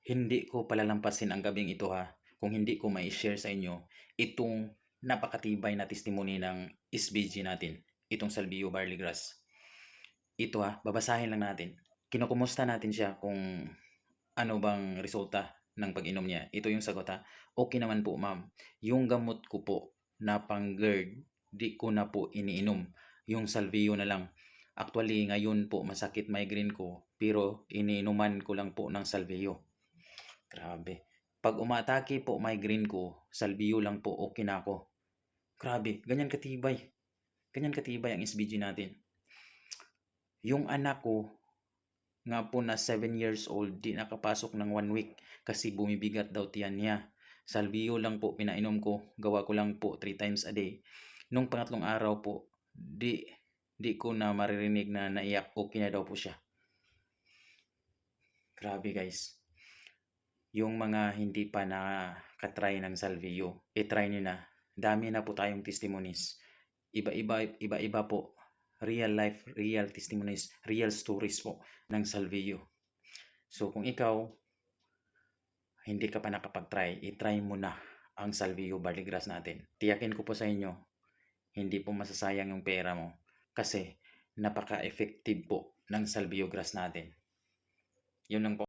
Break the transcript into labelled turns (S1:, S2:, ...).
S1: hindi ko palalampasin ang gabing ito ha, kung hindi ko mai-share sa inyo itong napakatibay na testimony ng SBG natin, itong Salvio Barley Grass. Ito ha, babasahin lang natin. Kinukumusta natin siya kung ano bang resulta ng pag-inom niya. Ito yung sagot ha. Okay naman po ma'am. Yung gamot ko po na pang-GERD, di ko na po iniinom. Yung Salvio na lang. Actually, ngayon po masakit migraine ko, pero iniinuman ko lang po ng Salvio. Grabe. Pag umatake po migraine ko, Salvio lang po, okay na ako. Grabe, ganyan katibay. Ganyan katibay ang SBG natin. Yung anak ko, nga po na 7 years old, di nakapasok ng 1 week kasi bumibigat daw tiyan niya. Salvio lang po pinainom ko, gawa ko lang po 3 times a day. Nung pangatlong araw po, di ko na maririnig na naiyak, okay na daw po siya. Grabe guys. Yung mga hindi pa nakatry ng Salvio, try nyo na. Dami na po tayong testimonies. Iba-iba po. Real life, real testimonies, real stories po ng Salvio. So kung ikaw hindi ka pa nakapag-try, i-try mo na ang Salvio Barley Grass natin. Tiyakin ko po sa inyo, hindi po masasayang yung pera mo kasi napaka-effective po ng Salvio Grass natin. Yun lang po.